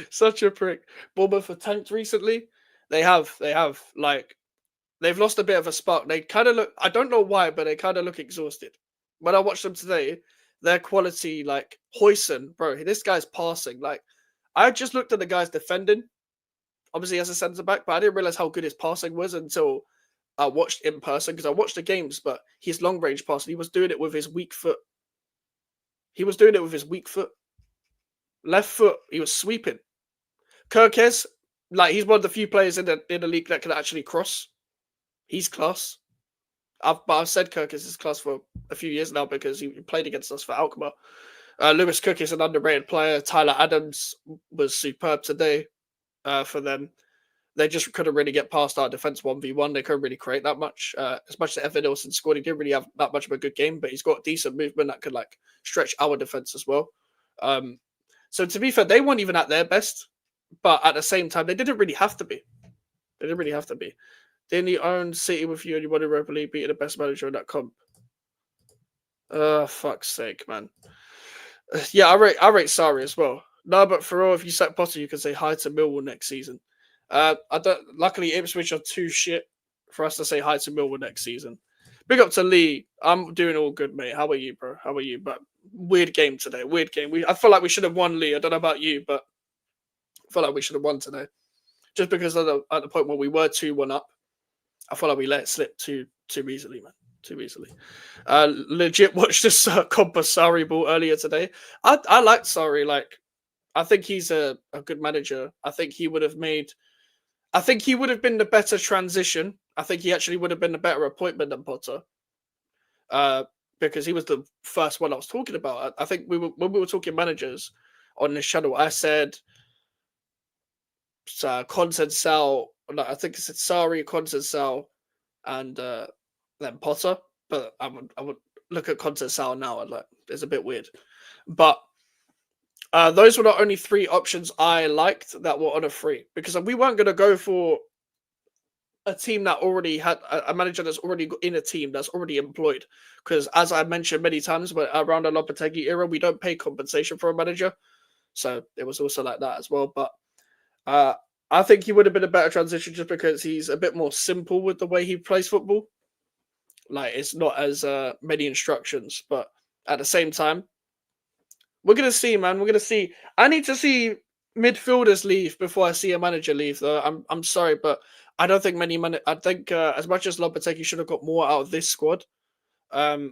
Such a prick. Bournemouth have tanked recently. They have. Like, they've lost a bit of a spark. They kind of look. I don't know why, but they kind of look exhausted. When I watched them today, their quality, like Hoyson, bro. This guy's passing. Like, I just looked at the guy's defending. Obviously, as a centre back, but I didn't realize how good his passing was until I watched in person, because I watched the games, but his long range passing, he was doing it with his weak foot. Left foot, he was sweeping. Kirkes, like, he's one of the few players in the league that can actually cross. He's class. I've said Kirkes is class for a few years now because he played against us for Alkmaar. Lewis Cook is an underrated player. Tyler Adams was superb today for them. They just couldn't really get past our defense 1v1. They couldn't really create that much. As much as Evan Nilsson scored, he didn't really have that much of a good game, but he's got decent movement that could, like, stretch our defense as well. So to be fair, they weren't even at their best, but at the same time, they didn't really have to be. Didn't he own City with you and you won Europa League, beating the best manager in that comp? Fuck's sake, man. Yeah, I rate Sarri as well. No, but for all, if you sack Potter, you can say hi to Millwall next season. I don't. Luckily, Ipswich are too shit for us to say hi to Millwall next season. Big up to Lee. I'm doing all good, mate. How are you, bro? How are you? But weird game today. Weird game. I feel like we should have won, Lee. I don't know about you, but I feel like we should have won today. Just because at the point where we were 2-1 up, I feel like we let it slip too easily, man. Too easily. Legit watched this Compass Sarri ball earlier today. I liked Sarri. Like, I think he's a good manager. I think he would have been the better transition. I think he actually would have been a better appointment than Potter. Because he was the first one I was talking about. I think when we were talking managers on this channel, I said Consensal. I think I said Sarri, Consensal, and then Potter. But I would look at Consensal now and, like, it's a bit weird. But those were the only three options I liked that were on a free, because we weren't going to go for a team that already had a manager that's already in a team that's already employed. Because as I mentioned many times, but around the Lopetegui era, we don't pay compensation for a manager, so it was also like that as well. But I think he would have been a better transition just because he's a bit more simple with the way he plays football. Like, it's not as many instructions, but at the same time, we're gonna see, man. We're gonna see. I need to see midfielders leave before I see a manager leave, though. I'm sorry, but I don't think I think as much as Lopetegui should have got more out of this squad, I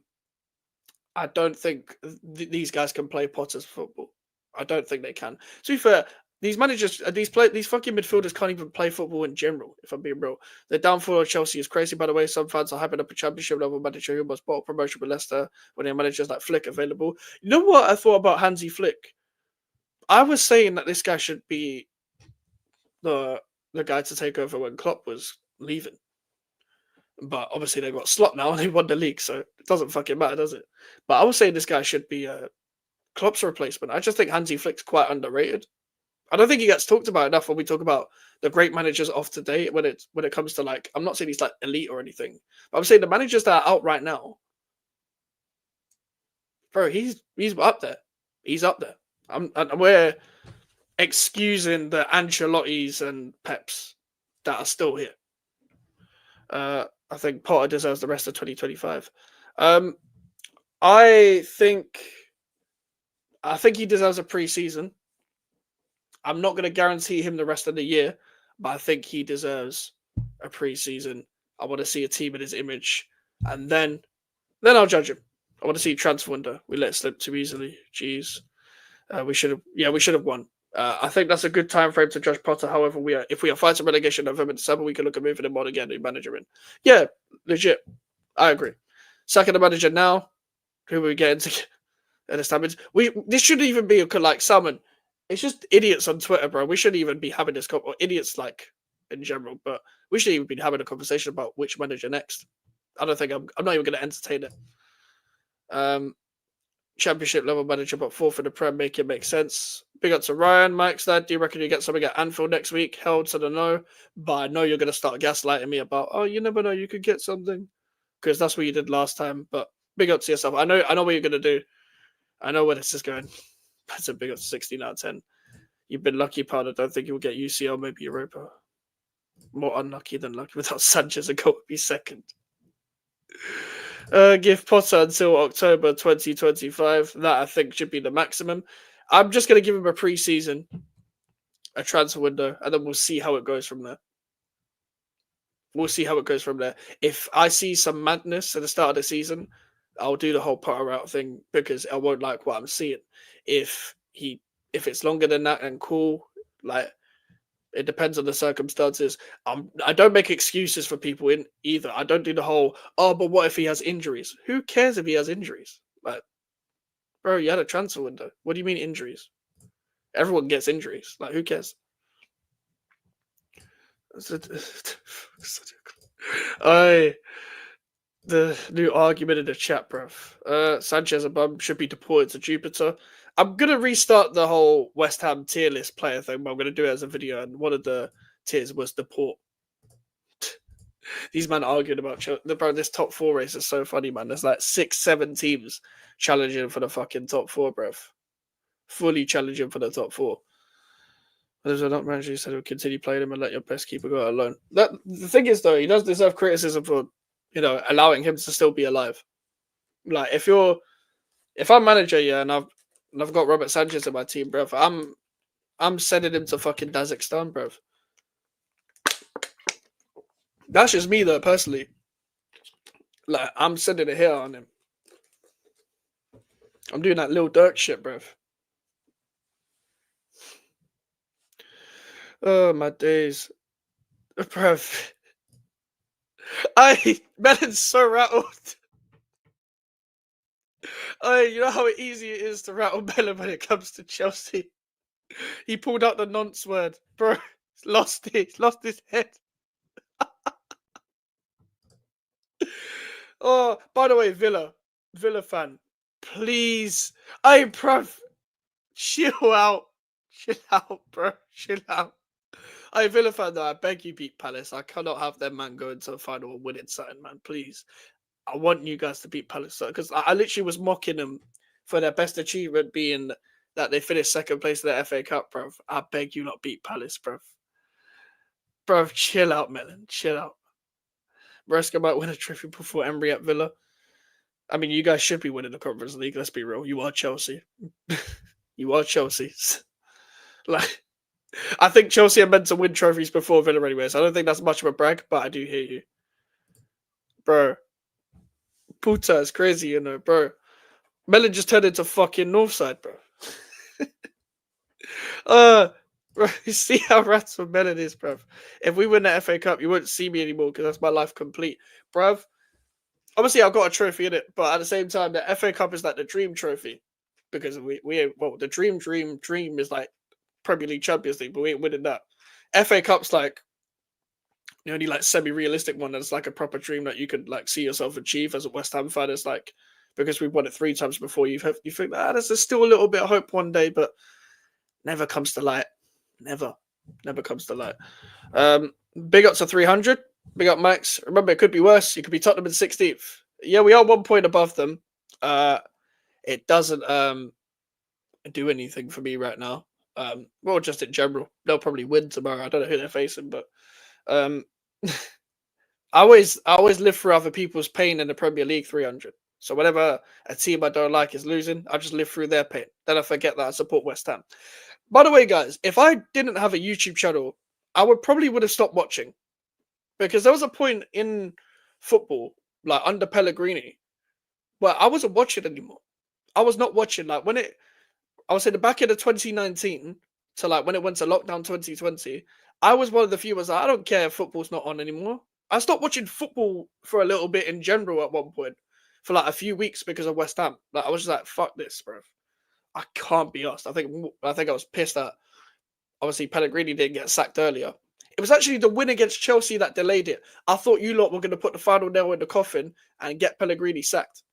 don't think these guys can play Potter's football. I don't think they can. To be fair, these managers, these fucking midfielders can't even play football in general, if I'm being real. The downfall of Chelsea is crazy, by the way. Some fans are hyping up a championship level manager who almost bought promotion with Leicester when their managers like Flick available. You know what I thought about Hansi Flick? I was saying that this guy should be the guy to take over when Klopp was leaving. But obviously they got Slot now and they won the league, so it doesn't fucking matter, does it? But I was saying this guy should be Klopp's replacement. I just think Hansi Flick's quite underrated. I don't think he gets talked about enough when we talk about the great managers of today. When it comes to, like, I'm not saying he's like elite or anything, but I'm saying the managers that are out right now, bro, he's up there. He's up there. And we're excusing the Ancelottis and Peps that are still here. I think Potter deserves the rest of 2025. I think he deserves a pre-season. I'm not going to guarantee him the rest of the year, but I think he deserves a pre-season. I want to see a team in his image, and then I'll judge him. I want to see transfer window. We let it slip too easily. Jeez. We should have won. I think that's a good time frame to judge Potter. However, if we are fighting relegation November, December, we can look at moving him on again, new manager in. Yeah, legit. I agree. Second the manager now. Who are we getting to this this shouldn't even be like Salmon. It's just idiots on Twitter, bro. We shouldn't even be having this or idiots like in general, but we shouldn't even be having a conversation about which manager next. I don't think I'm not even gonna entertain it. Championship level manager, but fourth in the Prem, make it make sense. Big up to Ryan. Mike's that. Do you reckon you get something at Anfield next week? Held to the no, but I know you're going to start gaslighting me about, oh, you never know, you could get something, because that's what you did last time. But big up to yourself. I know what you're going to do. I know where this is going. That's a big up to 16 out of 10. You've been lucky, pal. I don't think you'll get UCL, maybe Europa. More unlucky than lucky. Without Sanchez, a goal would be second. Give Potter until October 2025. That I think should be the maximum. I'm just going to give him a pre-season, a transfer window, and then we'll see how it goes from there. If I see some madness at the start of the season, I'll do the whole Potter out thing because I won't like what I'm seeing. If it's longer than that and cool, like it depends on the circumstances. I don't make excuses for people in either. I don't do the whole, oh, but what if he has injuries? Who cares if he has injuries? Like, bro, you had a transfer window. What do you mean injuries? Everyone gets injuries. Like, who cares? The new argument in the chat, bruv. Sanchez a bum should be deported to Jupiter. I'm gonna restart the whole West Ham tier list player thing, but I'm gonna do it as a video. And one of the tiers was deport. These men arguing about bro. This top four race is so funny, man. There's like 6-7 teams challenging for the fucking top four, bruv. Fully challenging for the top four. There's not manager who said he'll continue playing him and let your best keeper go alone. The thing is, though, he does deserve criticism for allowing him to still be alive. Like if I'm manager, yeah, and I've got Robert Sanchez in my team, bruv. I'm sending him to fucking Kazakhstan, bruv. That's just me, though, personally. Like I'm sending a hit on him. I'm doing that Lil Durk shit, bruv. Oh my days, bruv. Melon's so rattled. You know how easy it is to rattle Melon when it comes to Chelsea. He pulled out the nonce word, bro. Lost his head. Oh, by the way, Villa fan, please, bruv, chill out, bro, chill out. Villa fan, though, I beg you, beat Palace. I cannot have them man going to the final and winning something, man. Please, I want you guys to beat Palace because I literally was mocking them for their best achievement being that they finished second place in the FA Cup, bruv. I beg you not beat Palace, bruv. Bruv, chill out, Melon. Chill out. Maresca might win a trophy before Emery at Villa. I mean, you guys should be winning the Conference League. Let's be real. You are Chelsea. You are Chelsea. Like, I think Chelsea are meant to win trophies before Villa anyway, so I don't think that's much of a brag, but I do hear you. Bro. Puta is crazy, bro. Melon just turned into fucking Northside, bro. Bro, you see how rattled Melon is, bruv. If we win the FA Cup, you won't see me anymore because that's my life complete, bruv. Obviously, I've got a trophy in it, but at the same time, the FA Cup is like the dream trophy because the dream is like Premier League, Champions League, but we ain't winning that. FA Cup's like the only like semi-realistic one that's like a proper dream that you could like see yourself achieve as a West Ham fan. It's like because we've won it 3 times before, you think there's still a little bit of hope one day, but never comes to light. Never comes to light. Big up to 300. Big up, Max. Remember, it could be worse. You could be Tottenham in 16th. Yeah, we are 1 point above them. It doesn't do anything for me right now. Well, just in general. They'll probably win tomorrow. I don't know who they're facing, but I always live through other people's pain in the Premier League 300. So whenever a team I don't like is losing, I just live through their pain. Then I forget that I support West Ham. By the way, guys, if I didn't have a YouTube channel, I would have stopped watching. Because there was a point in football, like under Pellegrini, where I wasn't watching anymore. I was not watching. Like I would say the back end of 2019 to like when it went to lockdown 2020, I was one of the few was like, I don't care if football's not on anymore. I stopped watching football for a little bit in general at one point for like a few weeks because of West Ham. Like I was just like, fuck this, bro. I can't be asked. I think I was pissed that obviously Pellegrini didn't get sacked earlier. It was actually the win against Chelsea that delayed it. I thought you lot were going to put the final nail in the coffin and get Pellegrini sacked.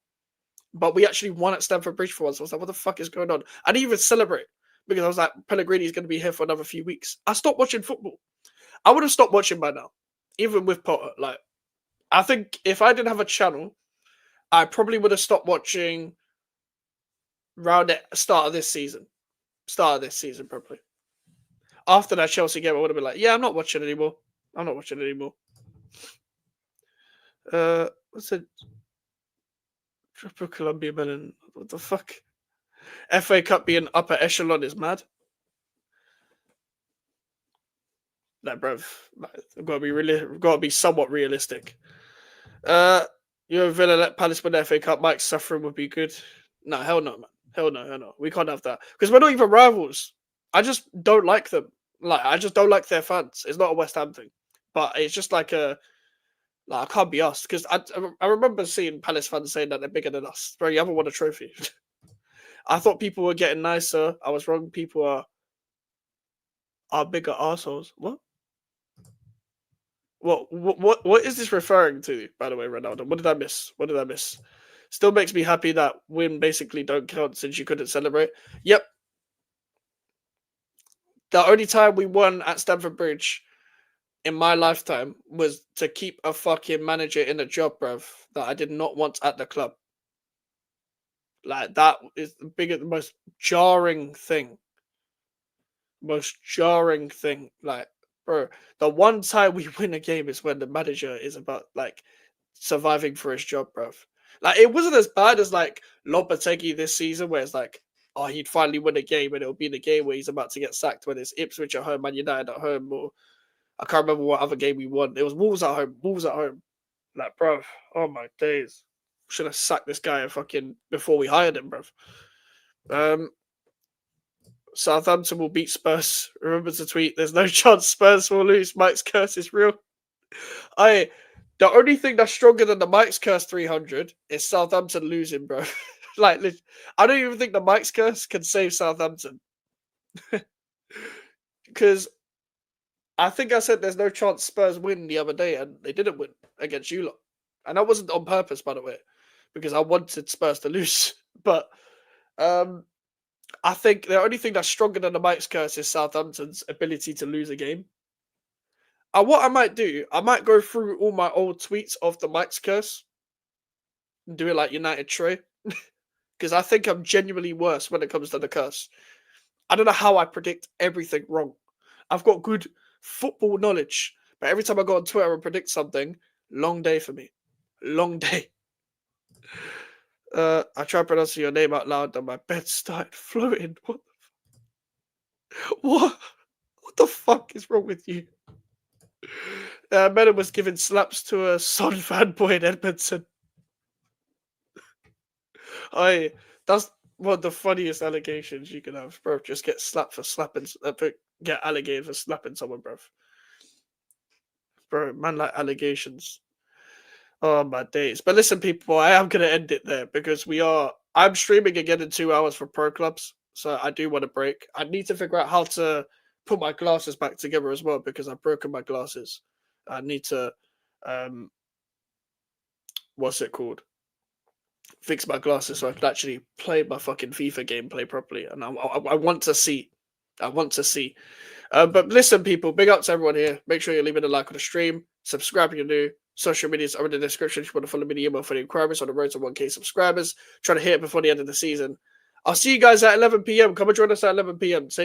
But we actually won at Stamford Bridge for once. I was like, what the fuck is going on? I didn't even celebrate because I was like, Pellegrini's going to be here for another few weeks. I stopped watching football. I would have stopped watching by now, even with Potter. Like, I think if I didn't have a channel, I probably would have stopped watching around the start of this season. Probably. After that Chelsea game, I would have been like, yeah, I'm not watching anymore. What's it? Triple Columbia Melon. What the fuck? FA Cup being upper echelon is mad. Like, bruv, gotta be somewhat realistic. You're Villa let Palace win the FA Cup. Mike's suffering would be good. No, hell no, man. Hell no. We can't have that because we're not even rivals. I just don't like them. Like, I just don't like their fans. It's not a West Ham thing, but it's just like I can't be asked because I remember seeing Palace fans saying that they're bigger than us. Bro, you haven't won a trophy. I thought people were getting nicer. I was wrong. People are bigger assholes. What? What is this referring to, by the way, Ronaldo? What did I miss? Still makes me happy that win basically don't count since you couldn't celebrate. Yep. The only time we won at Stamford Bridge in my lifetime was to keep a fucking manager in a job, bruv, that I did not want at the club. Like, that is the most jarring thing. Like, bro, the one time we win a game is when the manager is about like surviving for his job, bruv. Like, it wasn't as bad as like Lopetegui this season, where it's like, oh, he'd finally win a game and it'll be the game where he's about to get sacked when it's Ipswich at home, Man United at home, or I can't remember what other game we won. It was Wolves at home. Like, bruv, oh my days. Should have sacked this guy fucking before we hired him, bruv. Southampton will beat Spurs. Remember to tweet, there's no chance Spurs will lose. Mike's curse is real. The only thing that's stronger than the Mike's curse 300 is Southampton losing, bro. Like, I don't even think the Mike's curse can save Southampton. Because I think I said there's no chance Spurs win the other day, and they didn't win against you lot. And that wasn't on purpose, by the way, because I wanted Spurs to lose. But I think the only thing that's stronger than the Mike's curse is Southampton's ability to lose a game. And what I might do, I might go through all my old tweets of the Mike's curse and do it like United Trey. Because I think I'm genuinely worse when it comes to the curse. I don't know how I predict everything wrong. I've got good football knowledge, but every time I go on Twitter and predict something, long day for me. Long day. I tried pronouncing your name out loud and my bed started floating. What the fuck is wrong with you? Menon was giving slaps to a Son fanboy in Edmonton. That's one of the funniest allegations you can have, bro. Just get slapped for slapping, get alligated for slapping someone, bro. Bro, man, like allegations. Oh my days. But listen, people, I am gonna end it there because I'm streaming again in 2 hours for pro clubs, so I do want a break. I need to figure out how to put my glasses back together as well because I've broken my glasses. I need to what's it called? Fix my glasses so I can actually play my fucking FIFA gameplay properly. And I want to see. But listen, people, big up to everyone here. Make sure you're leaving a like on the stream. Subscribe if you're new. Social medias are in the description if you want to follow me, the email for the inquiries on the road to 1K subscribers. Trying to hit it before the end of the season. I'll see you guys at 11 p.m. Come and join us at 11 p.m. Take